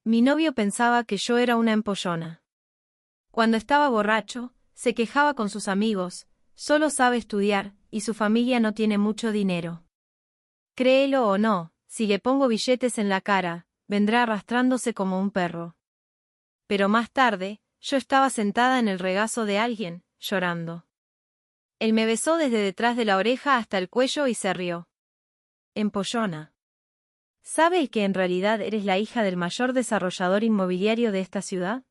Mi novio pensaba que yo era una empollona. Cuando estaba borracho, se quejaba con sus amigos, solo sabe estudiar, y su familia no tiene mucho dinero. Créelo o no, si le pongo billetes en la cara, vendrá arrastrándose como un perro. Pero más tarde, yo estaba sentada en el regazo de alguien, llorando. Él me besó desde detrás de la oreja hasta el cuello y se rió. Empollona. ¿Sabe que en realidad eres la hija del mayor desarrollador inmobiliario de esta ciudad?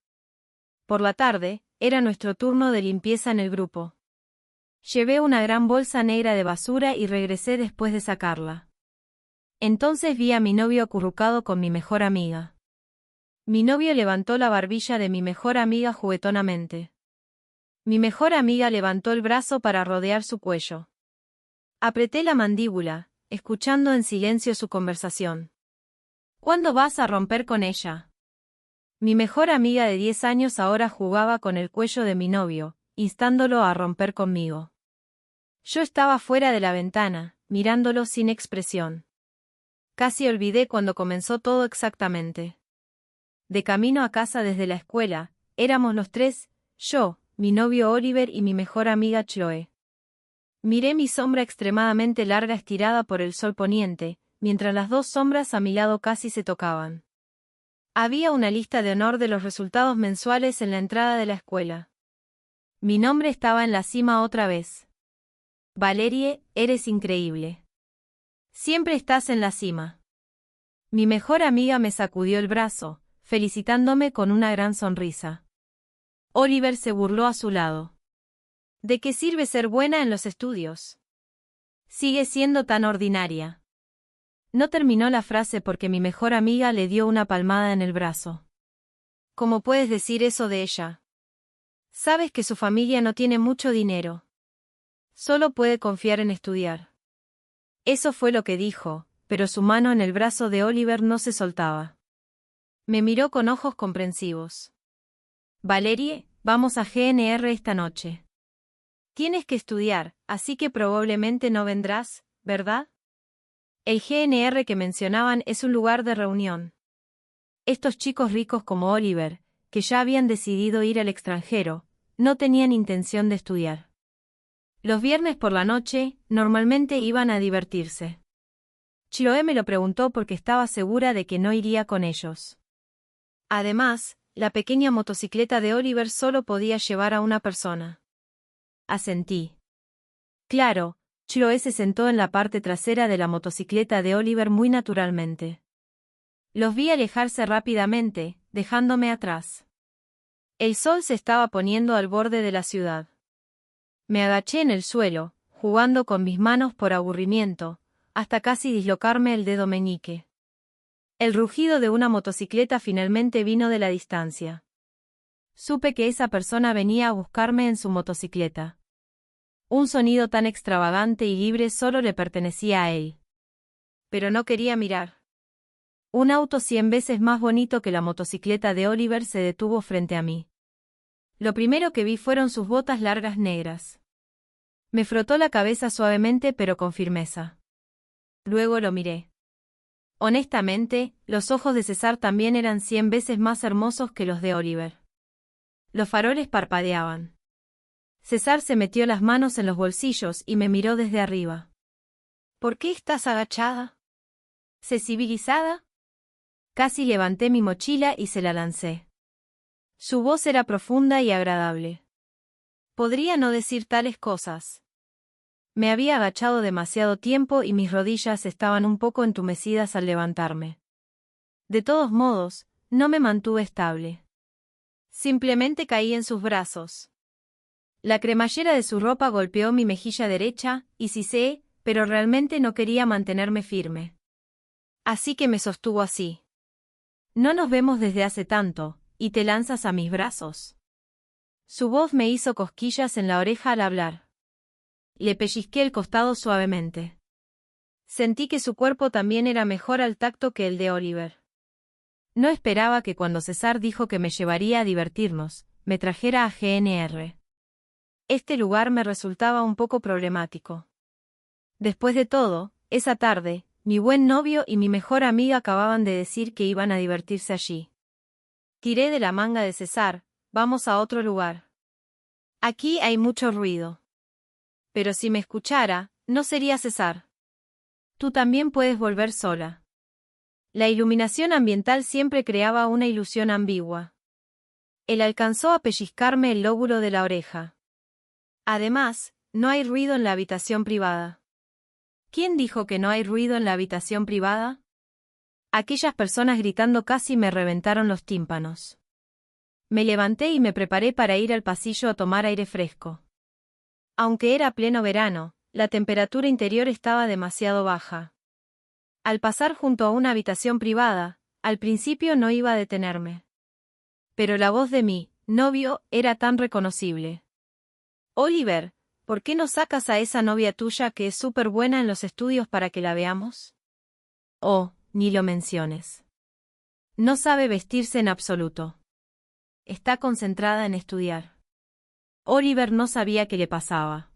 Por la tarde, era nuestro turno de limpieza en el grupo. Llevé una gran bolsa negra de basura y regresé después de sacarla. Entonces vi a mi novio acurrucado con mi mejor amiga. Mi novio levantó la barbilla de mi mejor amiga juguetonamente. Mi mejor amiga levantó el brazo para rodear su cuello. Apreté la mandíbula, escuchando en silencio su conversación. ¿Cuándo vas a romper con ella? Mi mejor amiga de 10 años ahora jugaba con el cuello de mi novio, instándolo a romper conmigo. Yo estaba fuera de la ventana, mirándolo sin expresión. Casi olvidé cuando comenzó todo exactamente. De camino a casa desde la escuela, éramos los tres, yo, mi novio Oliver y mi mejor amiga Chloe. Miré mi sombra extremadamente larga estirada por el sol poniente, mientras las dos sombras a mi lado casi se tocaban. Había una lista de honor de los resultados mensuales en la entrada de la escuela. Mi nombre estaba en la cima otra vez. Valerie, eres increíble. Siempre estás en la cima. Mi mejor amiga me sacudió el brazo, felicitándome con una gran sonrisa. Oliver se burló a su lado. ¿De qué sirve ser buena en los estudios? Sigue siendo tan ordinaria. No terminó la frase porque mi mejor amiga le dio una palmada en el brazo. ¿Cómo puedes decir eso de ella? Sabes que su familia no tiene mucho dinero. Solo puede confiar en estudiar. Eso fue lo que dijo, pero su mano en el brazo de Oliver no se soltaba. Me miró con ojos comprensivos. Valerie, vamos a GNR esta noche. Tienes que estudiar, así que probablemente no vendrás, ¿verdad? El GNR que mencionaban es un lugar de reunión. Estos chicos ricos como Oliver, que ya habían decidido ir al extranjero, no tenían intención de estudiar. Los viernes por la noche, normalmente iban a divertirse. Chloe me lo preguntó porque estaba segura de que no iría con ellos. Además, la pequeña motocicleta de Oliver solo podía llevar a una persona. Asentí. Claro, Chloe se sentó en la parte trasera de la motocicleta de Oliver muy naturalmente. Los vi alejarse rápidamente, dejándome atrás. El sol se estaba poniendo al borde de la ciudad. Me agaché en el suelo, jugando con mis manos por aburrimiento, hasta casi dislocarme el dedo meñique. El rugido de una motocicleta finalmente vino de la distancia. Supe que esa persona venía a buscarme en su motocicleta. Un sonido tan extravagante y libre solo le pertenecía a él. Pero no quería mirar. Un auto 100 veces más bonito que la motocicleta de Oliver se detuvo frente a mí. Lo primero que vi fueron sus botas largas negras. Me frotó la cabeza suavemente pero con firmeza. Luego lo miré. Honestamente, los ojos de César también eran 100 veces más hermosos que los de Oliver. Los faroles parpadeaban. César se metió las manos en los bolsillos y me miró desde arriba. ¿Por qué estás agachada? ¿Sensibilizada? Casi levanté mi mochila y se la lancé. Su voz era profunda y agradable. Podría no decir tales cosas. Me había agachado demasiado tiempo y mis rodillas estaban un poco entumecidas al levantarme. De todos modos, no me mantuve estable. Simplemente caí en sus brazos. La cremallera de su ropa golpeó mi mejilla derecha, y siseé, pero realmente no quería mantenerme firme. Así que me sostuvo así. No nos vemos desde hace tanto, y te lanzas a mis brazos. Su voz me hizo cosquillas en la oreja al hablar. Le pellizqué el costado suavemente. Sentí que su cuerpo también era mejor al tacto que el de Oliver. No esperaba que cuando César dijo que me llevaría a divertirnos, me trajera a GNR. Este lugar me resultaba un poco problemático. Después de todo, esa tarde, mi buen novio y mi mejor amiga acababan de decir que iban a divertirse allí. Tiré de la manga de César, vamos a otro lugar. Aquí hay mucho ruido. Pero si me escuchara, no sería César. Tú también puedes volver sola. La iluminación ambiental siempre creaba una ilusión ambigua. Él alcanzó a pellizcarme el lóbulo de la oreja. Además, no hay ruido en la habitación privada. ¿Quién dijo que no hay ruido en la habitación privada? Aquellas personas gritando casi me reventaron los tímpanos. Me levanté y me preparé para ir al pasillo a tomar aire fresco. Aunque era pleno verano, la temperatura interior estaba demasiado baja. Al pasar junto a una habitación privada, al principio no iba a detenerme. Pero la voz de mi novio era tan reconocible. Oliver, ¿por qué no sacas a esa novia tuya que es súper buena en los estudios para que la veamos? Oh, ni lo menciones. No sabe vestirse en absoluto. Está concentrada en estudiar. Oliver no sabía qué le pasaba.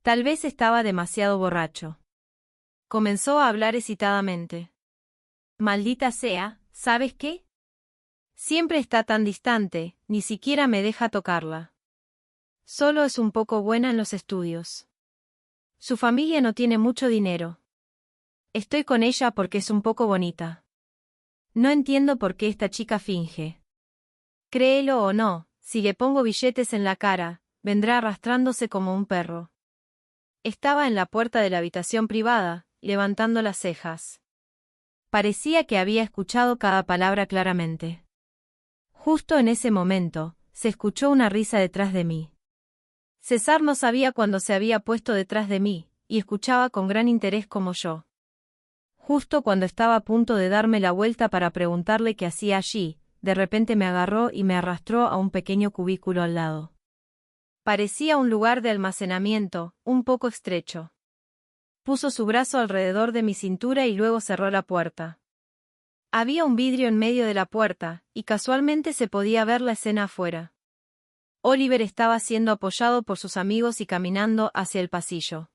Tal vez estaba demasiado borracho. Comenzó a hablar excitadamente. Maldita sea, ¿sabes qué? Siempre está tan distante, ni siquiera me deja tocarla. Solo es un poco buena en los estudios. Su familia no tiene mucho dinero. Estoy con ella porque es un poco bonita. No entiendo por qué esta chica finge. Créelo o no, si le pongo billetes en la cara, vendrá arrastrándose como un perro. Estaba en la puerta de la habitación privada, levantando las cejas. Parecía que había escuchado cada palabra claramente. Justo en ese momento, se escuchó una risa detrás de mí. César no sabía cuándo se había puesto detrás de mí, y escuchaba con gran interés como yo. Justo cuando estaba a punto de darme la vuelta para preguntarle qué hacía allí, de repente me agarró y me arrastró a un pequeño cubículo al lado. Parecía un lugar de almacenamiento, un poco estrecho. Puso su brazo alrededor de mi cintura y luego cerró la puerta. Había un vidrio en medio de la puerta, y casualmente se podía ver la escena afuera. Oliver estaba siendo apoyado por sus amigos y caminando hacia el pasillo.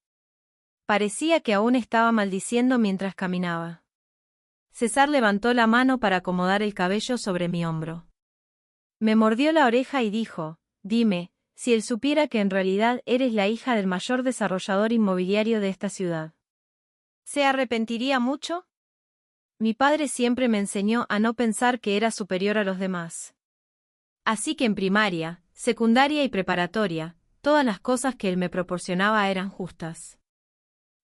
Parecía que aún estaba maldiciendo mientras caminaba. César levantó la mano para acomodar el cabello sobre mi hombro. Me mordió la oreja y dijo, dime, si él supiera que en realidad eres la hija del mayor desarrollador inmobiliario de esta ciudad. ¿Se arrepentiría mucho? Mi padre siempre me enseñó a no pensar que era superior a los demás. Así que en primaria, secundaria y preparatoria, todas las cosas que él me proporcionaba eran justas.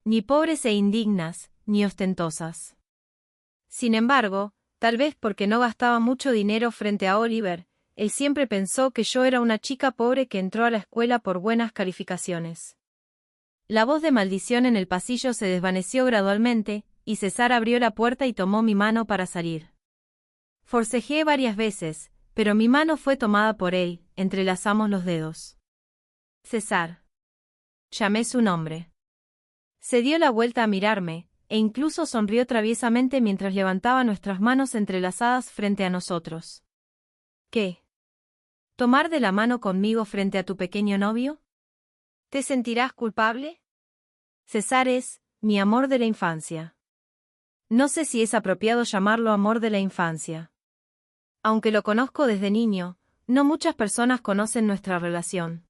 Ni pobres e indignas, ni ostentosas. Sin embargo, tal vez porque no gastaba mucho dinero frente a Oliver, él siempre pensó que yo era una chica pobre que entró a la escuela por buenas calificaciones. La voz de maldición en el pasillo se desvaneció gradualmente, y César abrió la puerta y tomó mi mano para salir. Forcejeé varias veces, pero mi mano fue tomada por él, entrelazamos los dedos. César. Llamé su nombre. Se dio la vuelta a mirarme, e incluso sonrió traviesamente mientras levantaba nuestras manos entrelazadas frente a nosotros. ¿Qué? ¿Tomar de la mano conmigo frente a tu pequeño novio? ¿Te sentirás culpable? César es mi amor de la infancia. No sé si es apropiado llamarlo amor de la infancia. Aunque lo conozco desde niño, no muchas personas conocen nuestra relación.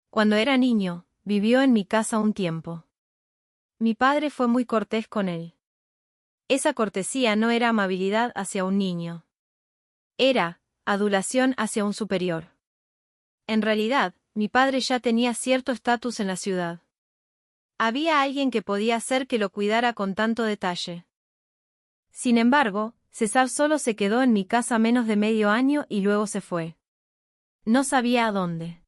Cuando era niño, vivió en mi casa un tiempo. Mi padre fue muy cortés con él. Esa cortesía no era amabilidad hacia un niño. Era adulación hacia un superior. En realidad, mi padre ya tenía cierto estatus en la ciudad. Había alguien que podía hacer que lo cuidara con tanto detalle. Sin embargo, César solo se quedó en mi casa menos de medio año y luego se fue. No sabía a dónde.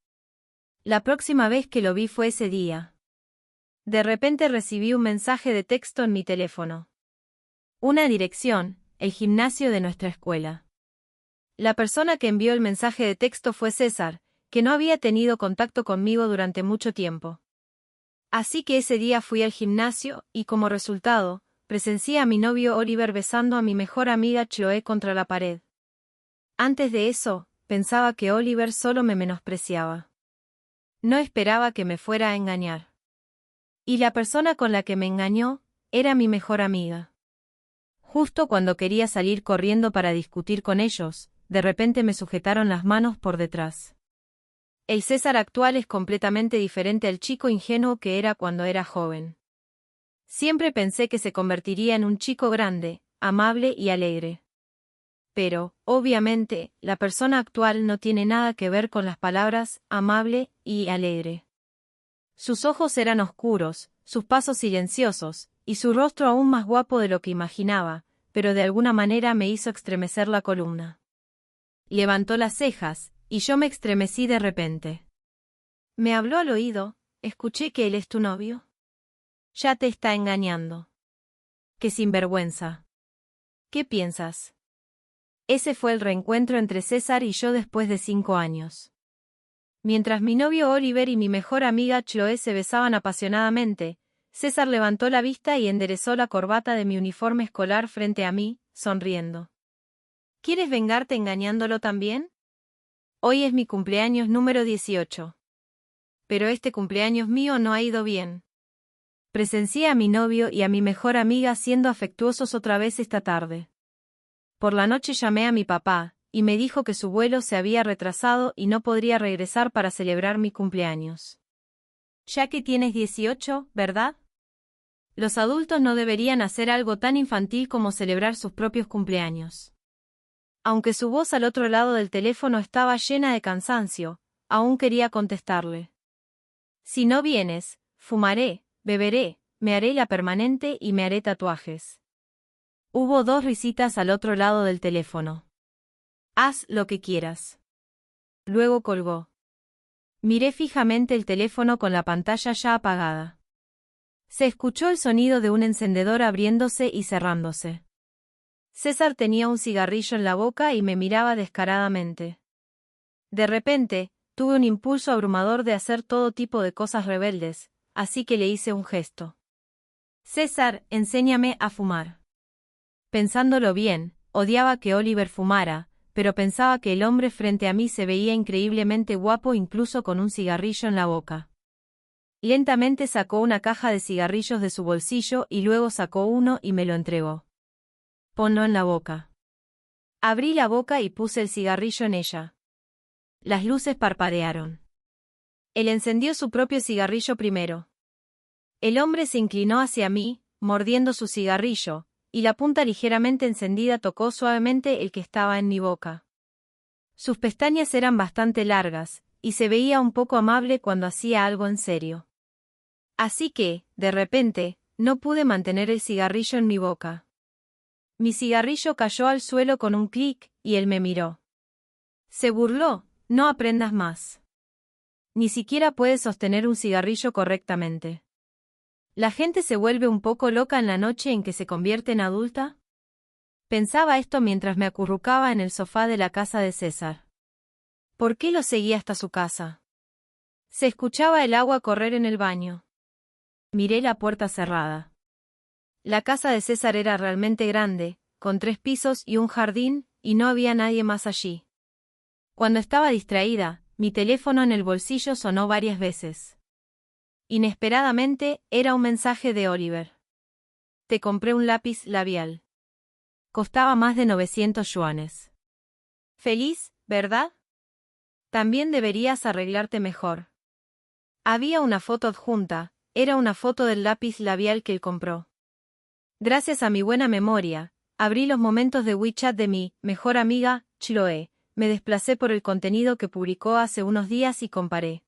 La próxima vez que lo vi fue ese día. De repente recibí un mensaje de texto en mi teléfono. Una dirección, el gimnasio de nuestra escuela. La persona que envió el mensaje de texto fue César, que no había tenido contacto conmigo durante mucho tiempo. Así que ese día fui al gimnasio y, como resultado, presencié a mi novio Oliver besando a mi mejor amiga Chloe contra la pared. Antes de eso, pensaba que Oliver solo me menospreciaba. No esperaba que me fuera a engañar. Y la persona con la que me engañó era mi mejor amiga. Justo cuando quería salir corriendo para discutir con ellos, de repente me sujetaron las manos por detrás. El César actual es completamente diferente al chico ingenuo que era cuando era joven. Siempre pensé que se convertiría en un chico grande, amable y alegre. Pero, obviamente, la persona actual no tiene nada que ver con las palabras amable y alegre. Sus ojos eran oscuros, sus pasos silenciosos, y su rostro aún más guapo de lo que imaginaba, pero de alguna manera me hizo estremecer la columna. Levantó las cejas, y yo me estremecí de repente. Me habló al oído, escuché que él es tu novio. Ya te está engañando. ¡Qué sinvergüenza! ¿Qué piensas? Ese fue el reencuentro entre César y yo después de 5 años. Mientras mi novio Oliver y mi mejor amiga Chloe se besaban apasionadamente, César levantó la vista y enderezó la corbata de mi uniforme escolar frente a mí, sonriendo. ¿Quieres vengarte engañándolo también? Hoy es mi cumpleaños número 18. Pero este cumpleaños mío no ha ido bien. Presencié a mi novio y a mi mejor amiga siendo afectuosos otra vez esta tarde. Por la noche llamé a mi papá, y me dijo que su vuelo se había retrasado y no podría regresar para celebrar mi cumpleaños. Ya que tienes 18, ¿verdad? Los adultos no deberían hacer algo tan infantil como celebrar sus propios cumpleaños. Aunque su voz al otro lado del teléfono estaba llena de cansancio, aún quería contestarle. Si no vienes, fumaré, beberé, me haré la permanente y me haré tatuajes. Hubo 2 risitas al otro lado del teléfono. Haz lo que quieras. Luego colgó. Miré fijamente el teléfono con la pantalla ya apagada. Se escuchó el sonido de un encendedor abriéndose y cerrándose. César tenía un cigarrillo en la boca y me miraba descaradamente. De repente, tuve un impulso abrumador de hacer todo tipo de cosas rebeldes, así que le hice un gesto. César, enséñame a fumar. Pensándolo bien, odiaba que Oliver fumara, pero pensaba que el hombre frente a mí se veía increíblemente guapo incluso con un cigarrillo en la boca. Lentamente sacó una caja de cigarrillos de su bolsillo y luego sacó uno y me lo entregó. Ponlo en la boca. Abrí la boca y puse el cigarrillo en ella. Las luces parpadearon. Él encendió su propio cigarrillo primero. El hombre se inclinó hacia mí, mordiendo su cigarrillo, y la punta ligeramente encendida tocó suavemente el que estaba en mi boca. Sus pestañas eran bastante largas, y se veía un poco amable cuando hacía algo en serio. Así que, de repente, no pude mantener el cigarrillo en mi boca. Mi cigarrillo cayó al suelo con un clic, y él me miró. Se burló, no aprendas más. Ni siquiera puedes sostener un cigarrillo correctamente. ¿La gente se vuelve un poco loca en la noche en que se convierte en adulta? Pensaba esto mientras me acurrucaba en el sofá de la casa de César. ¿Por qué lo seguí hasta su casa? Se escuchaba el agua correr en el baño. Miré la puerta cerrada. La casa de César era realmente grande, con 3 pisos y un jardín, y no había nadie más allí. Cuando estaba distraída, mi teléfono en el bolsillo sonó varias veces. Inesperadamente, era un mensaje de Oliver. Te compré un lápiz labial. Costaba más de 900 yuanes. Feliz, ¿verdad? También deberías arreglarte mejor. Había una foto adjunta, era una foto del lápiz labial que él compró. Gracias a mi buena memoria, abrí los momentos de WeChat de mi mejor amiga, Chloe, me desplacé por el contenido que publicó hace unos días y comparé.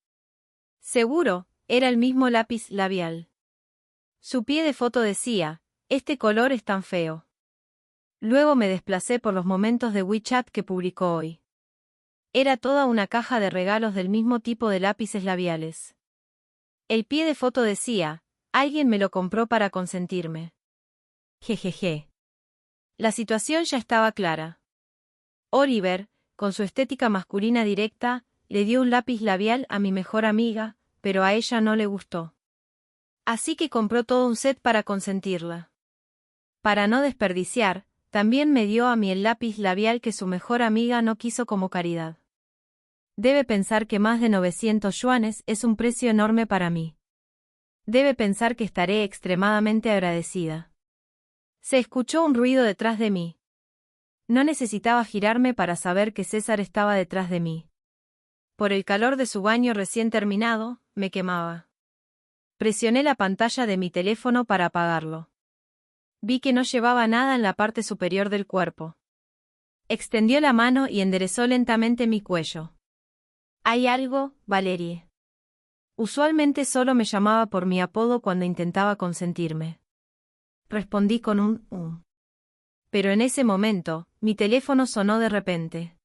Seguro, era el mismo lápiz labial. Su pie de foto decía, este color es tan feo. Luego me desplacé por los momentos de WeChat que publicó hoy. Era toda una caja de regalos del mismo tipo de lápices labiales. El pie de foto decía, alguien me lo compró para consentirme. Jejeje. La situación ya estaba clara. Oliver, con su estética masculina directa, le dio un lápiz labial a mi mejor amiga, pero a ella no le gustó. Así que compró todo un set para consentirla. Para no desperdiciar, también me dio a mí el lápiz labial que su mejor amiga no quiso como caridad. Debe pensar que más de 900 yuanes es un precio enorme para mí. Debe pensar que estaré extremadamente agradecida. Se escuchó un ruido detrás de mí. No necesitaba girarme para saber que César estaba detrás de mí. Por el calor de su baño recién terminado, me quemaba. Presioné la pantalla de mi teléfono para apagarlo. Vi que no llevaba nada en la parte superior del cuerpo. Extendió la mano y enderezó lentamente mi cuello. ¿Hay algo, Valerie? Usualmente solo me llamaba por mi apodo cuando intentaba consentirme. Respondí con un. Pero en ese momento, mi teléfono sonó de repente.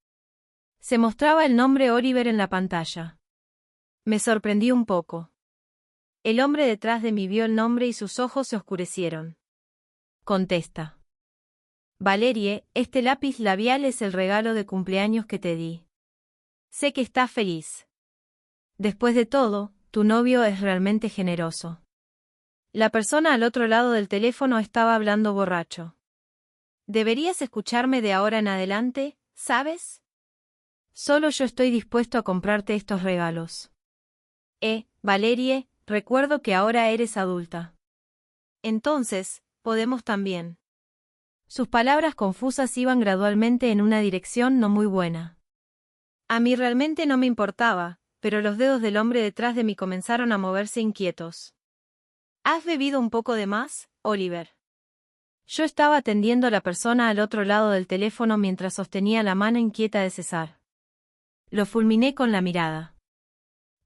Se mostraba el nombre Oliver en la pantalla. Me sorprendí un poco. El hombre detrás de mí vio el nombre y sus ojos se oscurecieron. Contesta. Valerie, este lápiz labial es el regalo de cumpleaños que te di. Sé que estás feliz. Después de todo, tu novio es realmente generoso. La persona al otro lado del teléfono estaba hablando borracho. Deberías escucharme de ahora en adelante, ¿sabes? Solo yo estoy dispuesto a comprarte estos regalos. Valerie, recuerdo que ahora eres adulta. Entonces, podemos también. Sus palabras confusas iban gradualmente en una dirección no muy buena. A mí realmente no me importaba, pero los dedos del hombre detrás de mí comenzaron a moverse inquietos. ¿Has bebido un poco de más, Oliver? Yo estaba atendiendo a la persona al otro lado del teléfono mientras sostenía la mano inquieta de César. Lo fulminé con la mirada.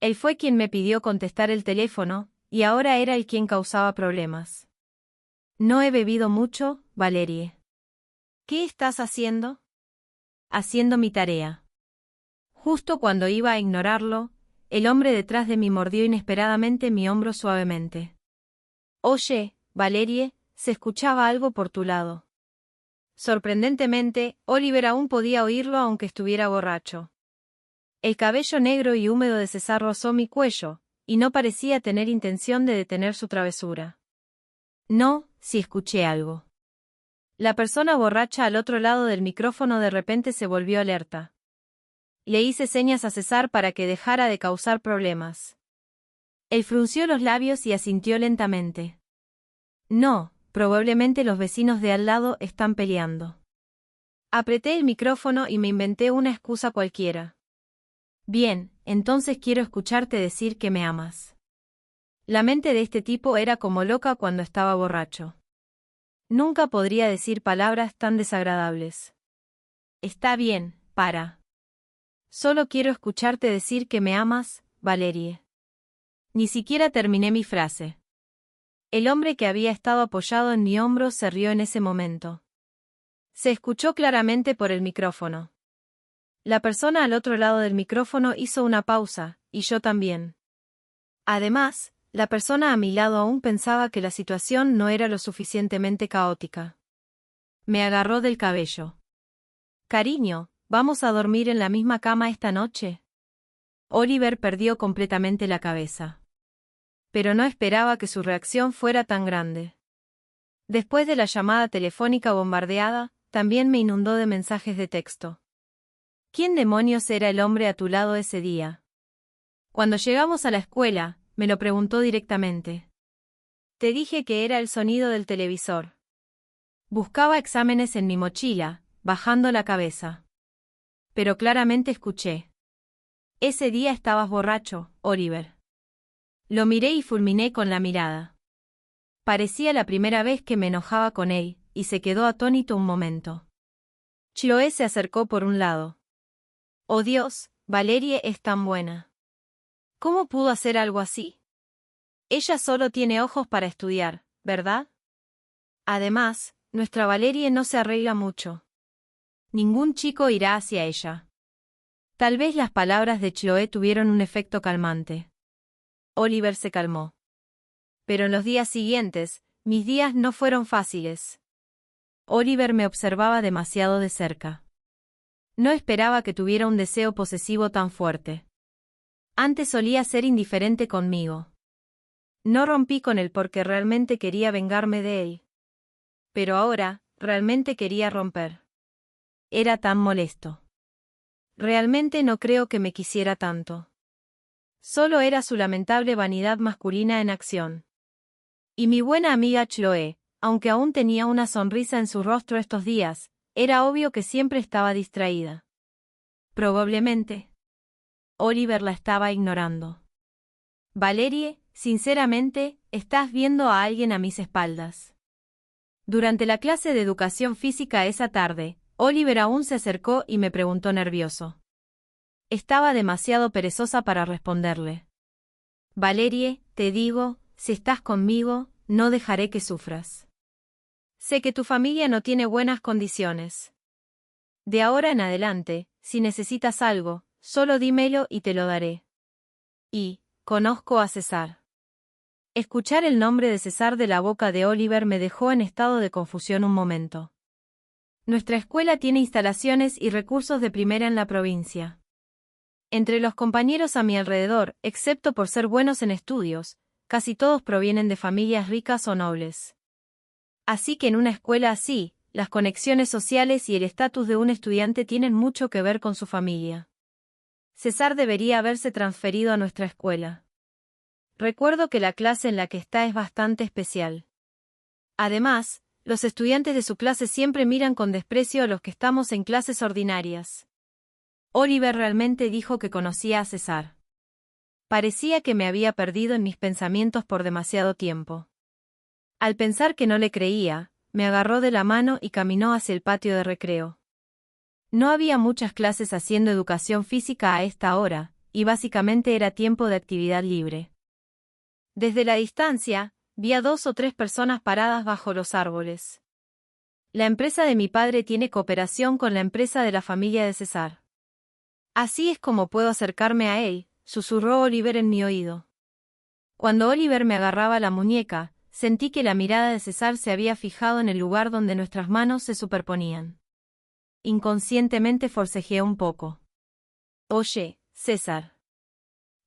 Él fue quien me pidió contestar el teléfono, y ahora era él quien causaba problemas. No he bebido mucho, Valerie. ¿Qué estás haciendo? Haciendo mi tarea. Justo cuando iba a ignorarlo, el hombre detrás de mí mordió inesperadamente mi hombro suavemente. Oye, Valerie, se escuchaba algo por tu lado. Sorprendentemente, Oliver aún podía oírlo aunque estuviera borracho. El cabello negro y húmedo de César rozó mi cuello, y no parecía tener intención de detener su travesura. No, si escuché algo. La persona borracha al otro lado del micrófono de repente se volvió alerta. Le hice señas a César para que dejara de causar problemas. Él frunció los labios y asintió lentamente. No, probablemente los vecinos de al lado están peleando. Apreté el micrófono y me inventé una excusa cualquiera. Bien, entonces quiero escucharte decir que me amas. La mente de este tipo era como loca cuando estaba borracho. Nunca podría decir palabras tan desagradables. Está bien, para. Solo quiero escucharte decir que me amas, Valerie. Ni siquiera terminé mi frase. El hombre que había estado apoyado en mi hombro se rió en ese momento. Se escuchó claramente por el micrófono. La persona al otro lado del micrófono hizo una pausa, y yo también. Además, la persona a mi lado aún pensaba que la situación no era lo suficientemente caótica. Me agarró del cabello. Cariño, ¿vamos a dormir en la misma cama esta noche? Oliver perdió completamente la cabeza. Pero no esperaba que su reacción fuera tan grande. Después de la llamada telefónica bombardeada, también me inundó de mensajes de texto. ¿Quién demonios era el hombre a tu lado ese día? Cuando llegamos a la escuela, me lo preguntó directamente. Te dije que era el sonido del televisor. Buscaba exámenes en mi mochila, bajando la cabeza. Pero claramente escuché. Ese día estabas borracho, Oliver. Lo miré y fulminé con la mirada. Parecía la primera vez que me enojaba con él, y se quedó atónito un momento. Chloe se acercó por un lado. Oh Dios, Valerie es tan buena. ¿Cómo pudo hacer algo así? Ella solo tiene ojos para estudiar, ¿verdad? Además, nuestra Valerie no se arregla mucho. Ningún chico irá hacia ella. Tal vez las palabras de Chloe tuvieron un efecto calmante. Oliver se calmó. Pero en los días siguientes, mis días no fueron fáciles. Oliver me observaba demasiado de cerca. No esperaba que tuviera un deseo posesivo tan fuerte. Antes solía ser indiferente conmigo. No rompí con él porque realmente quería vengarme de él. Pero ahora, realmente quería romper. Era tan molesto. Realmente no creo que me quisiera tanto. Solo era su lamentable vanidad masculina en acción. Y mi buena amiga Chloe, aunque aún tenía una sonrisa en su rostro estos días, Era obvio que siempre estaba distraída. Probablemente Oliver la estaba ignorando. Valerie, sinceramente, estás viendo a alguien a mis espaldas. Durante la clase de educación física esa tarde, Oliver aún se acercó y me preguntó nervioso. Estaba demasiado perezosa para responderle. Valerie, te digo, si estás conmigo, no dejaré que sufras. Sé que tu familia no tiene buenas condiciones. De ahora en adelante, si necesitas algo, solo dímelo y te lo daré. Y, conozco a César. Escuchar el nombre de César de la boca de Oliver me dejó en estado de confusión un momento. Nuestra escuela tiene instalaciones y recursos de primera en la provincia. Entre los compañeros a mi alrededor, excepto por ser buenos en estudios, casi todos provienen de familias ricas o nobles. Así que en una escuela así, las conexiones sociales y el estatus de un estudiante tienen mucho que ver con su familia. César debería haberse transferido a nuestra escuela. Recuerdo que la clase en la que está es bastante especial. Además, los estudiantes de su clase siempre miran con desprecio a los que estamos en clases ordinarias. Oliver realmente dijo que conocía a César. Parecía que me había perdido en mis pensamientos por demasiado tiempo. Al pensar que no le creía, me agarró de la mano y caminó hacia el patio de recreo. No había muchas clases haciendo educación física a esta hora, y básicamente era tiempo de actividad libre. Desde la distancia, vi a 2 o 3 personas paradas bajo los árboles. La empresa de mi padre tiene cooperación con la empresa de la familia de César. Así es como puedo acercarme a él, susurró Oliver en mi oído. Cuando Oliver me agarraba la muñeca, sentí que la mirada de César se había fijado en el lugar donde nuestras manos se superponían. Inconscientemente forcejeé un poco. Oye, César.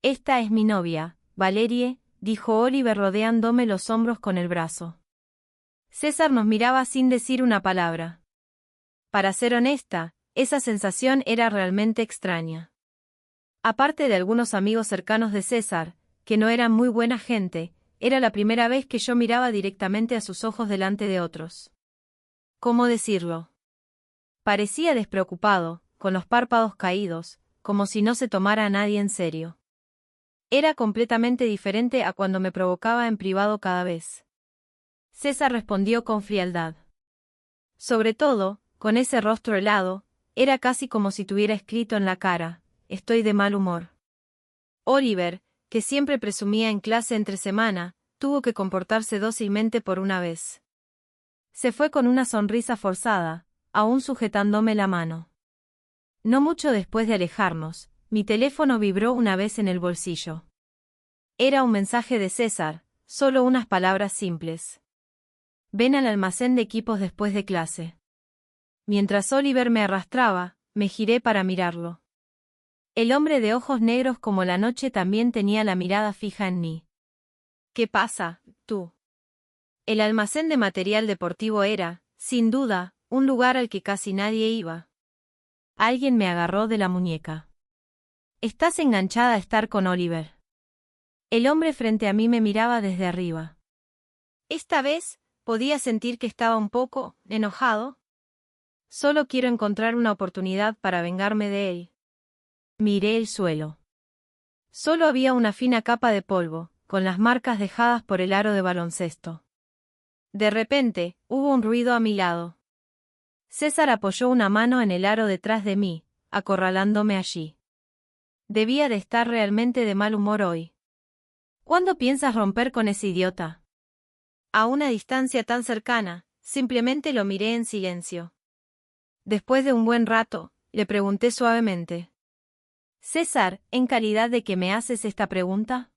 Esta es mi novia, Valerie, dijo Oliver rodeándome los hombros con el brazo. César nos miraba sin decir una palabra. Para ser honesta, esa sensación era realmente extraña. Aparte de algunos amigos cercanos de César, que no eran muy buena gente, era la primera vez que yo miraba directamente a sus ojos delante de otros. ¿Cómo decirlo? Parecía despreocupado, con los párpados caídos, como si no se tomara a nadie en serio. Era completamente diferente a cuando me provocaba en privado cada vez. César respondió con frialdad. Sobre todo, con ese rostro helado, era casi como si tuviera escrito en la cara, estoy de mal humor. Oliver, que siempre presumía en clase entre semana, tuvo que comportarse dócilmente por una vez. Se fue con una sonrisa forzada, aún sujetándome la mano. No mucho después de alejarnos, mi teléfono vibró una vez en el bolsillo. Era un mensaje de César, solo unas palabras simples. Ven al almacén de equipos después de clase. Mientras Oliver me arrastraba, me giré para mirarlo. El hombre de ojos negros como la noche también tenía la mirada fija en mí. ¿Qué pasa, tú? El almacén de material deportivo era, sin duda, un lugar al que casi nadie iba. Alguien me agarró de la muñeca. Estás enganchada a estar con Oliver. El hombre frente a mí me miraba desde arriba. Esta vez, podía sentir que estaba un poco enojado. Solo quiero encontrar una oportunidad para vengarme de él. Miré el suelo. Solo había una fina capa de polvo, con las marcas dejadas por el aro de baloncesto. De repente, hubo un ruido a mi lado. César apoyó una mano en el aro detrás de mí, acorralándome allí. Debía de estar realmente de mal humor hoy. ¿Cuándo piensas romper con ese idiota? A una distancia tan cercana, simplemente lo miré en silencio. Después de un buen rato, le pregunté suavemente. César, ¿en calidad de que me haces esta pregunta?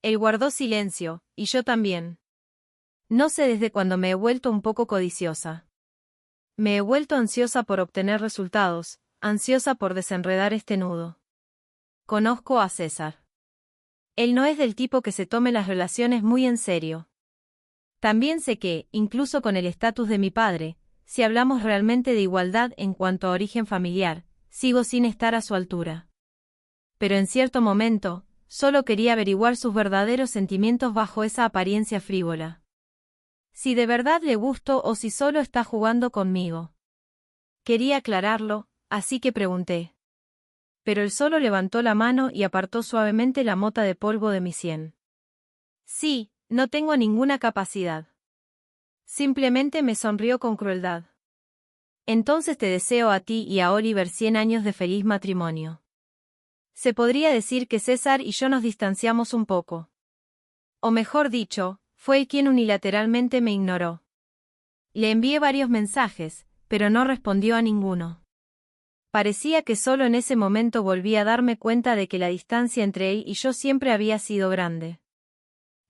Él guardó silencio, y yo también. No sé desde cuándo me he vuelto un poco codiciosa. Me he vuelto ansiosa por obtener resultados, ansiosa por desenredar este nudo. Conozco a César. Él no es del tipo que se tome las relaciones muy en serio. También sé que, incluso con el estatus de mi padre, si hablamos realmente de igualdad en cuanto a origen familiar, sigo sin estar a su altura. Pero en cierto momento, solo quería averiguar sus verdaderos sentimientos bajo esa apariencia frívola. Si de verdad le gusto o si solo está jugando conmigo. Quería aclararlo, así que pregunté. Pero él solo levantó la mano y apartó suavemente la mota de polvo de mi sien. Sí, no tengo ninguna capacidad. Simplemente me sonrió con crueldad. Entonces te deseo a ti y a Oliver 100 años de feliz matrimonio. Se podría decir que César y yo nos distanciamos un poco. O mejor dicho, fue él quien unilateralmente me ignoró. Le envié varios mensajes, pero no respondió a ninguno. Parecía que solo en ese momento volví a darme cuenta de que la distancia entre él y yo siempre había sido grande.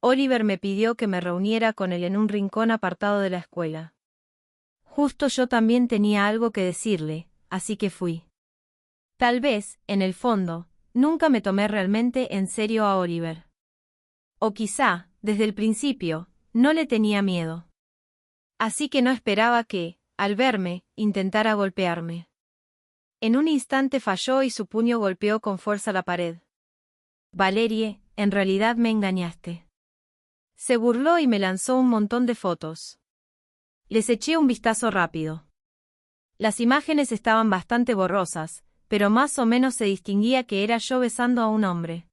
Oliver me pidió que me reuniera con él en un rincón apartado de la escuela. Justo yo también tenía algo que decirle, así que fui. Tal vez, en el fondo, nunca me tomé realmente en serio a Oliver. O quizá, desde el principio, no le tenía miedo. Así que no esperaba que, al verme, intentara golpearme. En un instante falló y su puño golpeó con fuerza la pared. Valerie, en realidad me engañaste. Se burló y me lanzó un montón de fotos. Les eché un vistazo rápido. Las imágenes estaban bastante borrosas, pero más o menos se distinguía que era yo besando a un hombre.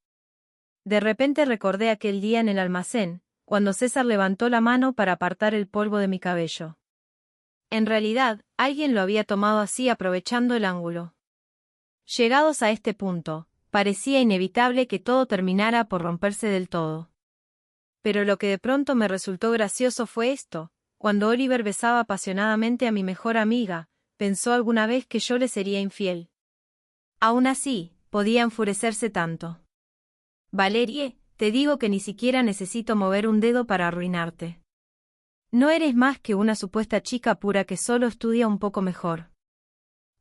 De repente recordé aquel día en el almacén, cuando César levantó la mano para apartar el polvo de mi cabello. En realidad, alguien lo había tomado así aprovechando el ángulo. Llegados a este punto, parecía inevitable que todo terminara por romperse del todo. Pero lo que de pronto me resultó gracioso fue esto: cuando Oliver besaba apasionadamente a mi mejor amiga, ¿pensó alguna vez que yo le sería infiel? Aún así, podía enfurecerse tanto. Valerie, te digo que ni siquiera necesito mover un dedo para arruinarte. No eres más que una supuesta chica pura que solo estudia un poco mejor.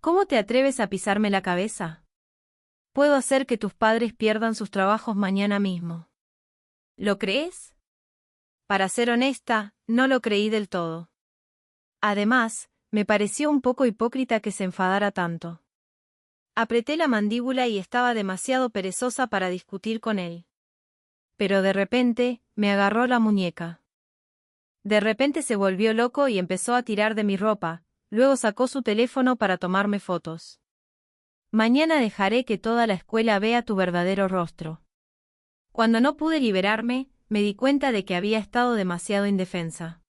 ¿Cómo te atreves a pisarme la cabeza? Puedo hacer que tus padres pierdan sus trabajos mañana mismo. ¿Lo crees? Para ser honesta, no lo creí del todo. Además, me pareció un poco hipócrita que se enfadara tanto. Apreté la mandíbula y estaba demasiado perezosa para discutir con él. Pero de repente, me agarró la muñeca. De repente se volvió loco y empezó a tirar de mi ropa, luego sacó su teléfono para tomarme fotos. Mañana dejaré que toda la escuela vea tu verdadero rostro. Cuando no pude liberarme, me di cuenta de que había estado demasiado indefensa.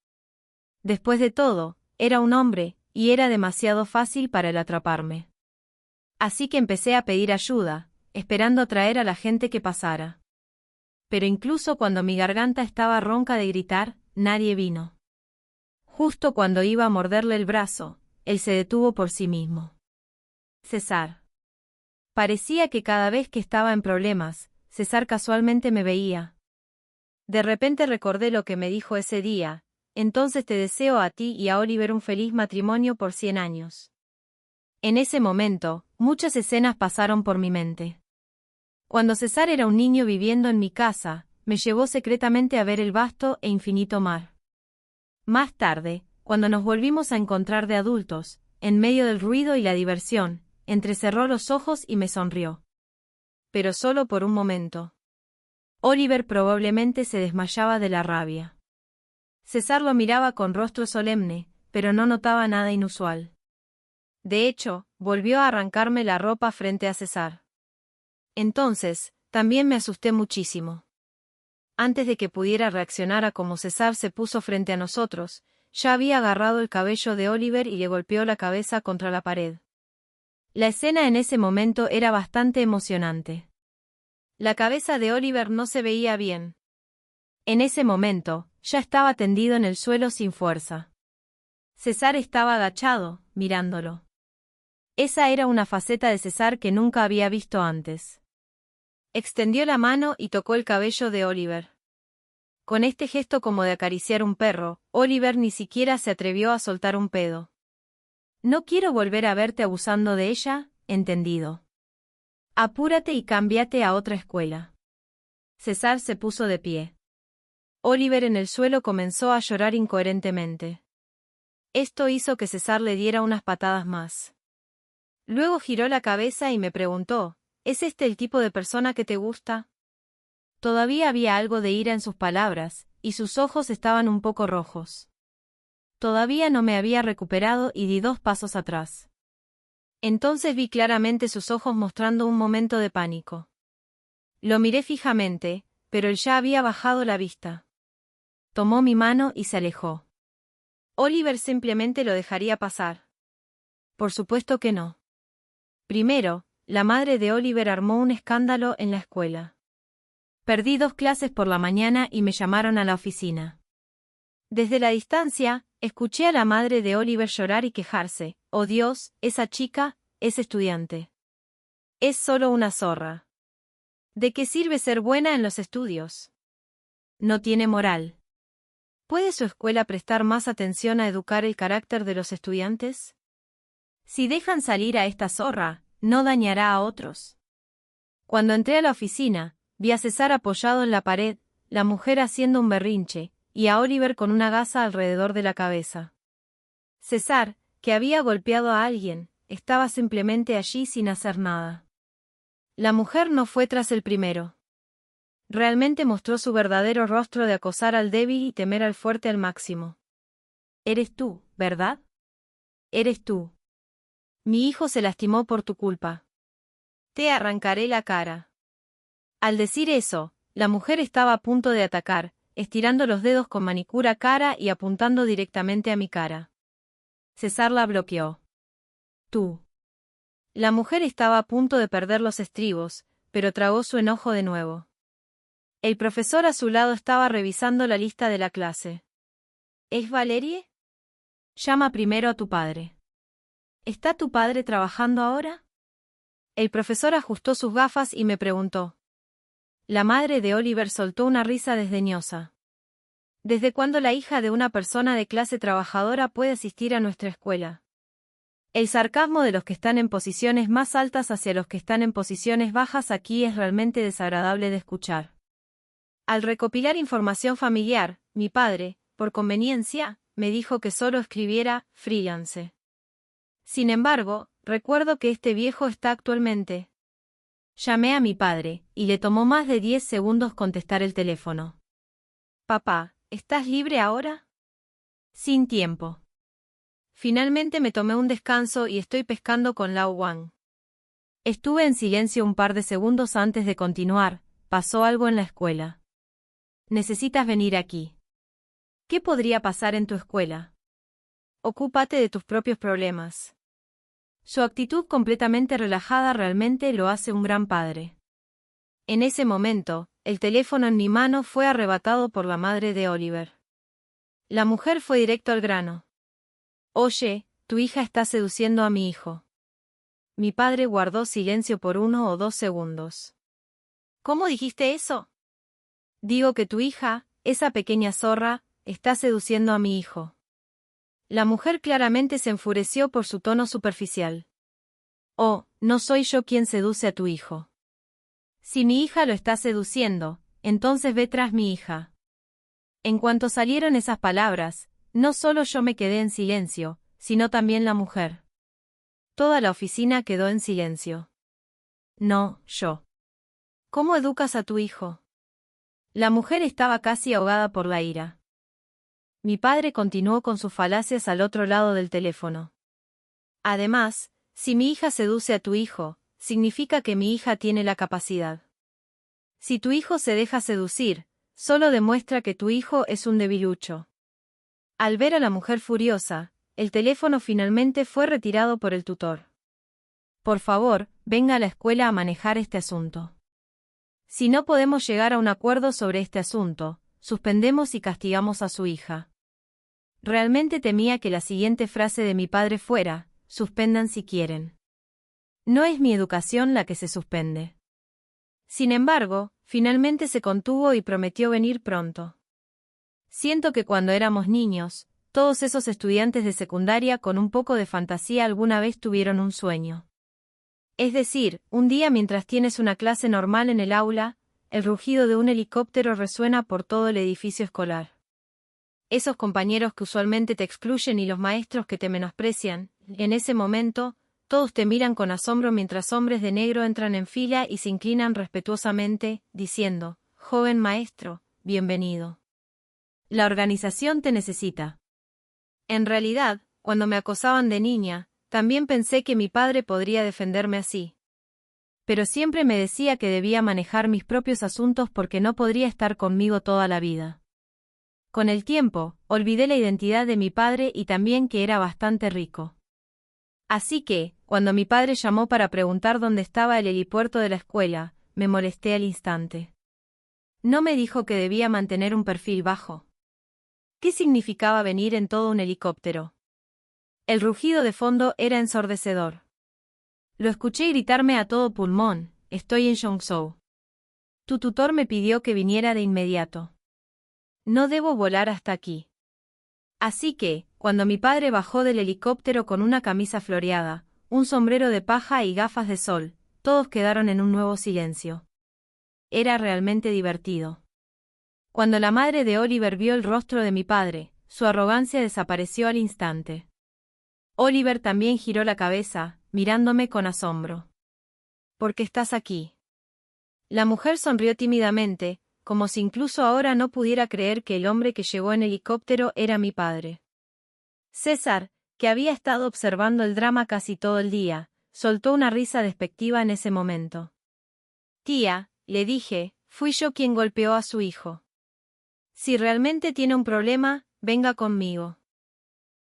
Después de todo, era un hombre, y era demasiado fácil para él atraparme. Así que empecé a pedir ayuda, esperando atraer a la gente que pasara. Pero incluso cuando mi garganta estaba ronca de gritar, nadie vino. Justo cuando iba a morderle el brazo, él se detuvo por sí mismo. César. Parecía que cada vez que estaba en problemas, César casualmente me veía. De repente recordé lo que me dijo ese día: entonces te deseo a ti y a Oliver un feliz matrimonio por 100 años. En ese momento, muchas escenas pasaron por mi mente. Cuando César era un niño viviendo en mi casa, me llevó secretamente a ver el vasto e infinito mar. Más tarde, cuando nos volvimos a encontrar de adultos, en medio del ruido y la diversión, entrecerró los ojos y me sonrió. Pero solo por un momento. Oliver probablemente se desmayaba de la rabia. César lo miraba con rostro solemne, pero no notaba nada inusual. De hecho, volvió a arrancarme la ropa frente a César. Entonces, también me asusté muchísimo. Antes de que pudiera reaccionar a cómo César se puso frente a nosotros, ya había agarrado el cabello de Oliver y le golpeó la cabeza contra la pared. La escena en ese momento era bastante emocionante. La cabeza de Oliver no se veía bien. En ese momento, ya estaba tendido en el suelo sin fuerza. César estaba agachado, mirándolo. Esa era una faceta de César que nunca había visto antes. Extendió la mano y tocó el cabello de Oliver. Con este gesto como de acariciar un perro, Oliver ni siquiera se atrevió a soltar un pedo. No quiero volver a verte abusando de ella, ¿entendido? Apúrate y cámbiate a otra escuela. César se puso de pie. Oliver en el suelo comenzó a llorar incoherentemente. Esto hizo que César le diera unas patadas más. Luego giró la cabeza y me preguntó: ¿es este el tipo de persona que te gusta? Todavía había algo de ira en sus palabras, y sus ojos estaban un poco rojos. Todavía no me había recuperado y di 2 pasos atrás. Entonces vi claramente sus ojos mostrando un momento de pánico. Lo miré fijamente, pero él ya había bajado la vista. Tomó mi mano y se alejó. Oliver simplemente lo dejaría pasar. Por supuesto que no. Primero, la madre de Oliver armó un escándalo en la escuela. Perdí 2 clases por la mañana y me llamaron a la oficina. Desde la distancia, escuché a la madre de Oliver llorar y quejarse. «Oh Dios, esa chica, es estudiante. Es solo una zorra. ¿De qué sirve ser buena en los estudios? No tiene moral. ¿Puede su escuela prestar más atención a educar el carácter de los estudiantes? Si dejan salir a esta zorra, no dañará a otros». Cuando entré a la oficina, vi a César apoyado en la pared, la mujer haciendo un berrinche, y a Oliver con una gasa alrededor de la cabeza. César, que había golpeado a alguien, estaba simplemente allí sin hacer nada. La mujer no fue tras el primero. Realmente mostró su verdadero rostro de acosar al débil y temer al fuerte al máximo. «Eres tú, ¿verdad? Eres tú. Mi hijo se lastimó por tu culpa. Te arrancaré la cara». Al decir eso, la mujer estaba a punto de atacar, estirando los dedos con manicura cara y apuntando directamente a mi cara. César la bloqueó. «Tú». La mujer estaba a punto de perder los estribos, pero tragó su enojo de nuevo. El profesor a su lado estaba revisando la lista de la clase. «¿Es Valerie? Llama primero a tu padre». «¿Está tu padre trabajando ahora?» El profesor ajustó sus gafas y me preguntó. La madre de Oliver soltó una risa desdeñosa. ¿Desde cuándo la hija de una persona de clase trabajadora puede asistir a nuestra escuela? El sarcasmo de los que están en posiciones más altas hacia los que están en posiciones bajas aquí es realmente desagradable de escuchar. Al recopilar información familiar, mi padre, por conveniencia, me dijo que solo escribiera freelance. Sin embargo, recuerdo que este viejo está actualmente. Llamé a mi padre, y le tomó más de 10 segundos contestar el teléfono. «Papá, ¿estás libre ahora?» «Sin tiempo. Finalmente me tomé un descanso y estoy pescando con Lao Wang». Estuve en silencio un par de segundos antes de continuar. «Pasó algo en la escuela. Necesitas venir aquí». «¿Qué podría pasar en tu escuela?» «Ocúpate de tus propios problemas». Su actitud completamente relajada realmente lo hace un gran padre. En ese momento, el teléfono en mi mano fue arrebatado por la madre de Oliver. La mujer fue directo al grano. «Oye, tu hija está seduciendo a mi hijo». Mi padre guardó silencio por 1 o 2 segundos. «¿Cómo dijiste eso?» «Digo que tu hija, esa pequeña zorra, está seduciendo a mi hijo». La mujer claramente se enfureció por su tono superficial. «Oh, no soy yo quien seduce a tu hijo. Si mi hija lo está seduciendo, entonces ve tras mi hija». En cuanto salieron esas palabras, no solo yo me quedé en silencio, sino también la mujer. Toda la oficina quedó en silencio. «No, yo». «¿Cómo educas a tu hijo?» La mujer estaba casi ahogada por la ira. Mi padre continuó con sus falacias al otro lado del teléfono. «Además, si mi hija seduce a tu hijo, significa que mi hija tiene la capacidad. Si tu hijo se deja seducir, solo demuestra que tu hijo es un debilucho». Al ver a la mujer furiosa, el teléfono finalmente fue retirado por el tutor. «Por favor, venga a la escuela a manejar este asunto. Si no podemos llegar a un acuerdo sobre este asunto, suspendemos y castigamos a su hija». Realmente temía que la siguiente frase de mi padre fuera: «Suspendan si quieren. No es mi educación la que se suspende». Sin embargo, finalmente se contuvo y prometió venir pronto. Siento que cuando éramos niños, todos esos estudiantes de secundaria con un poco de fantasía alguna vez tuvieron un sueño. Es decir, un día mientras tienes una clase normal en el aula, el rugido de un helicóptero resuena por todo el edificio escolar. Esos compañeros que usualmente te excluyen y los maestros que te menosprecian, en ese momento, todos te miran con asombro mientras hombres de negro entran en fila y se inclinan respetuosamente, diciendo: «Joven maestro, bienvenido. La organización te necesita». En realidad, cuando me acosaban de niña, También pensé que mi padre podría defenderme así. Pero siempre me decía que debía manejar mis propios asuntos porque no podría estar conmigo toda la vida. Con el tiempo, olvidé la identidad de mi padre y también que era bastante rico. Así que, cuando mi padre llamó para preguntar dónde estaba el helipuerto de la escuela, me molesté al instante. No me dijo que debía mantener un perfil bajo. ¿Qué significaba venir en todo un helicóptero? El rugido de fondo era ensordecedor. Lo escuché gritarme a todo pulmón: «Estoy en Zhongzhou. Tu tutor me pidió que viniera de inmediato. No debo volar hasta aquí». Así que, cuando mi padre bajó del helicóptero con una camisa floreada, un sombrero de paja y gafas de sol, todos quedaron en un nuevo silencio. Era realmente divertido. Cuando la madre de Oliver vio el rostro de mi padre, su arrogancia desapareció al instante. Oliver también giró la cabeza, mirándome con asombro. «¿Por qué estás aquí?». La mujer sonrió tímidamente, como si incluso ahora no pudiera creer que el hombre que llegó en helicóptero era mi padre. César, que había estado observando el drama casi todo el día, soltó una risa despectiva en ese momento. «Tía», le dije, «fui yo quien golpeó a su hijo. Si realmente tiene un problema, venga conmigo».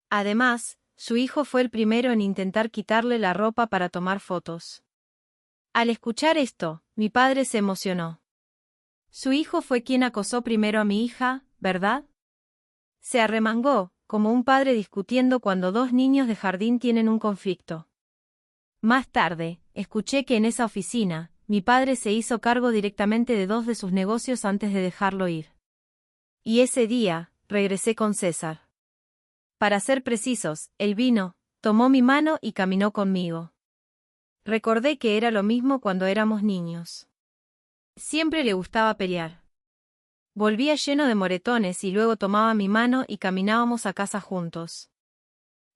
Además, su hijo fue el primero en intentar quitarle la ropa para tomar fotos. Al escuchar esto, mi padre se emocionó. «Su hijo fue quien acosó primero a mi hija, ¿verdad?». Se arremangó, como un padre discutiendo cuando dos niños de jardín tienen un conflicto. Más tarde, escuché que en esa oficina, mi padre se hizo cargo directamente de dos de sus negocios antes de dejarlo ir. Y ese día, regresé con César. Para ser precisos, él vino, tomó mi mano y caminó conmigo. Recordé que era lo mismo cuando éramos niños. Siempre le gustaba pelear. Volvía lleno de moretones y luego tomaba mi mano y caminábamos a casa juntos.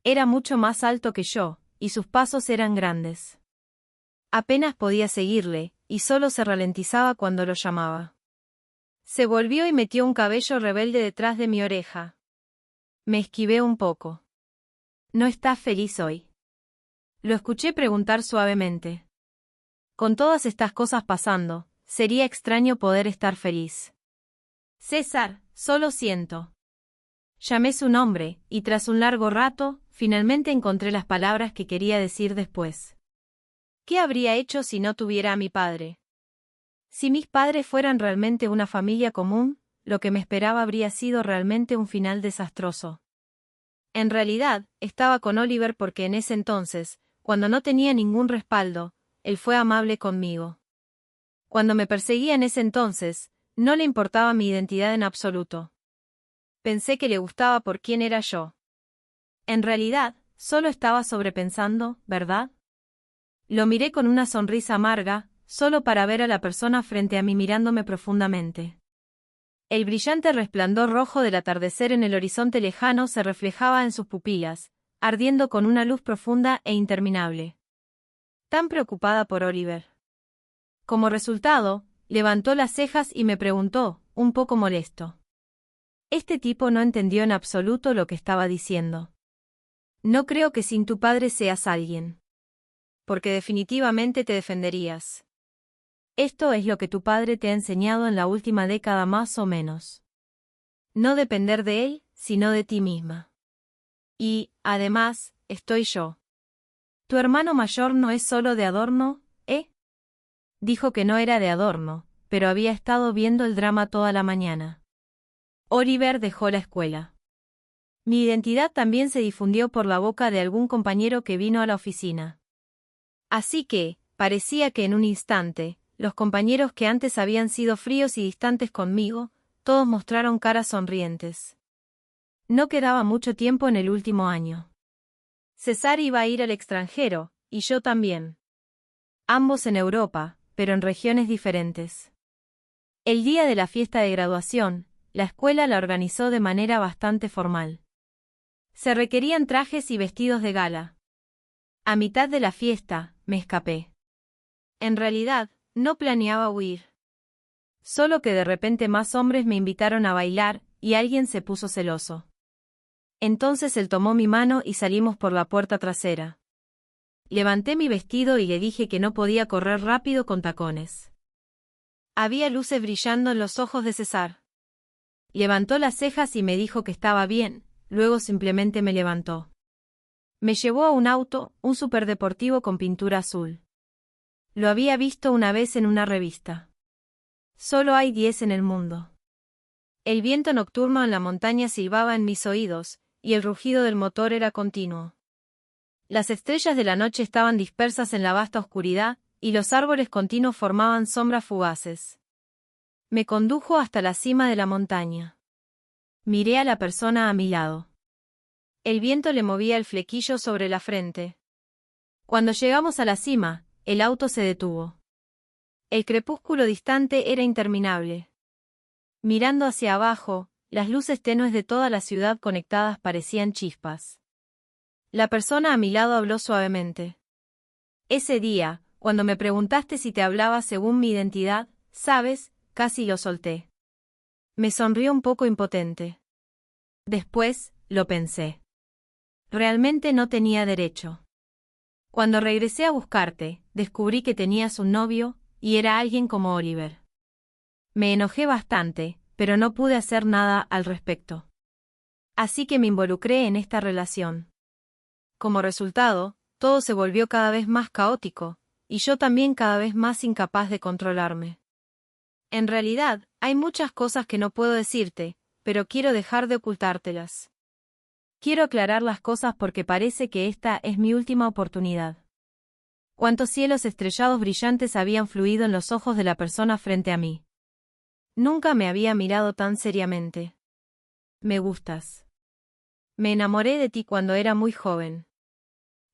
Era mucho más alto que yo, y sus pasos eran grandes. Apenas podía seguirle, y solo se ralentizaba cuando lo llamaba. Se volvió y metió un cabello rebelde detrás de mi oreja. Me esquivé un poco. «¿No estás feliz hoy?». Lo escuché preguntar suavemente. Con todas estas cosas pasando, sería extraño poder estar feliz. «César, solo siento». Llamé su nombre, y tras un largo rato, finalmente encontré las palabras que quería decir después. ¿Qué habría hecho si no tuviera a mi padre? Si mis padres fueran realmente una familia común, lo que me esperaba habría sido realmente un final desastroso. En realidad, estaba con Oliver porque en ese entonces, cuando no tenía ningún respaldo, él fue amable conmigo. Cuando me perseguía en ese entonces, no le importaba mi identidad en absoluto. Pensé que le gustaba por quién era yo. En realidad, solo estaba sobrepensando, ¿verdad? Lo miré con una sonrisa amarga, solo para ver a la persona frente a mí mirándome profundamente. El brillante resplandor rojo del atardecer en el horizonte lejano se reflejaba en sus pupilas, ardiendo con una luz profunda e interminable. Tan preocupada por Oliver. Como resultado, levantó las cejas y me preguntó, un poco molesto. Este tipo no entendió en absoluto lo que estaba diciendo. «No creo que sin tu padre seas alguien. Porque definitivamente te defenderías. Esto es lo que tu padre te ha enseñado en la última década más o menos. No depender de él, sino de ti misma. Y, además, estoy yo. Tu hermano mayor no es solo de adorno, ¿eh?». Dijo que no era de adorno, pero había estado viendo el drama toda la mañana. Oliver dejó la escuela. Mi identidad también se difundió por la boca de algún compañero que vino a la oficina. Así que, parecía que en un instante, los compañeros que antes habían sido fríos y distantes conmigo, todos mostraron caras sonrientes. No quedaba mucho tiempo en el último año. César iba a ir al extranjero, y yo también. Ambos en Europa, pero en regiones diferentes. El día de la fiesta de graduación, la escuela la organizó de manera bastante formal. Se requerían trajes y vestidos de gala. A mitad de la fiesta, me escapé. En realidad, no planeaba huir. Solo que de repente más hombres me invitaron a bailar, y alguien se puso celoso. Entonces él tomó mi mano y salimos por la puerta trasera. Levanté mi vestido y le dije que no podía correr rápido con tacones. Había luces brillando en los ojos de César. Levantó las cejas y me dijo que estaba bien, luego simplemente me levantó. Me llevó a un auto, un superdeportivo con pintura azul. Lo había visto una vez en una revista. Solo hay 10 en el mundo. El viento nocturno en la montaña silbaba en mis oídos, y el rugido del motor era continuo. Las estrellas de la noche estaban dispersas en la vasta oscuridad, y los árboles continuos formaban sombras fugaces. Me condujo hasta la cima de la montaña. Miré a la persona a mi lado. El viento le movía el flequillo sobre la frente. Cuando llegamos a la cima, el auto se detuvo. El crepúsculo distante era interminable. Mirando hacia abajo, las luces tenues de toda la ciudad conectadas parecían chispas. La persona a mi lado habló suavemente. Ese día, cuando me preguntaste si te hablaba según mi identidad, sabes, casi lo solté. Me sonrió un poco impotente. Después, lo pensé. Realmente no tenía derecho. Cuando regresé a buscarte, descubrí que tenías un novio, y era alguien como Oliver. Me enojé bastante, pero no pude hacer nada al respecto. Así que me involucré en esta relación. Como resultado, todo se volvió cada vez más caótico, y yo también cada vez más incapaz de controlarme. En realidad, hay muchas cosas que no puedo decirte, pero quiero dejar de ocultártelas. Quiero aclarar las cosas porque parece que esta es mi última oportunidad. Cuántos cielos estrellados brillantes habían fluido en los ojos de la persona frente a mí. Nunca me había mirado tan seriamente. Me gustas. Me enamoré de ti cuando era muy joven.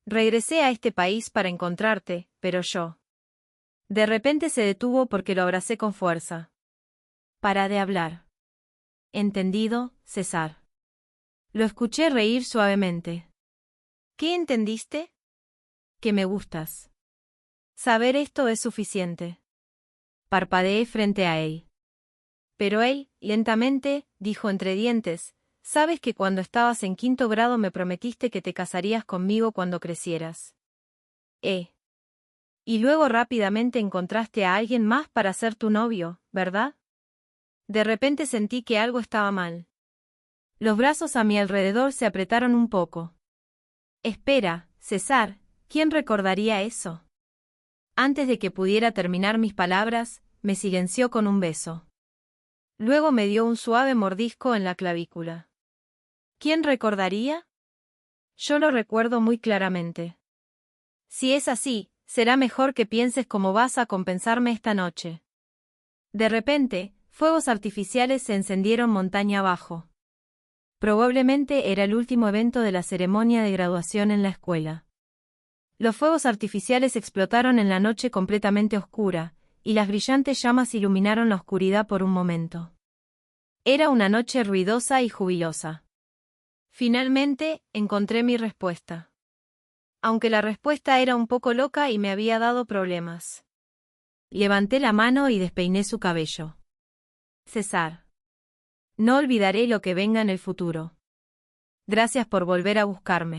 Regresé a este país para encontrarte, pero yo. De repente se detuvo porque lo abracé con fuerza. Para de hablar. ¿Entendido, César? Lo escuché reír suavemente. ¿Qué entendiste? Que me gustas. Saber esto es suficiente. Parpadeé frente a él. Pero él, lentamente, dijo entre dientes, sabes que cuando estabas en 5º grado me prometiste que te casarías conmigo cuando crecieras. Y luego rápidamente encontraste a alguien más para ser tu novio, ¿verdad? De repente sentí que algo estaba mal. Los brazos a mi alrededor se apretaron un poco. Espera, César, ¿quién recordaría eso? Antes de que pudiera terminar mis palabras, me silenció con un beso. Luego me dio un suave mordisco en la clavícula. ¿Quién recordaría? Yo lo recuerdo muy claramente. Si es así, será mejor que pienses cómo vas a compensarme esta noche. De repente, fuegos artificiales se encendieron montaña abajo. Probablemente era el último evento de la ceremonia de graduación en la escuela. Los fuegos artificiales explotaron en la noche completamente oscura, y las brillantes llamas iluminaron la oscuridad por un momento. Era una noche ruidosa y jubilosa. Finalmente, encontré mi respuesta. Aunque la respuesta era un poco loca y me había dado problemas. Levanté la mano y despeiné su cabello. César. No olvidaré lo que venga en el futuro. Gracias por volver a buscarme.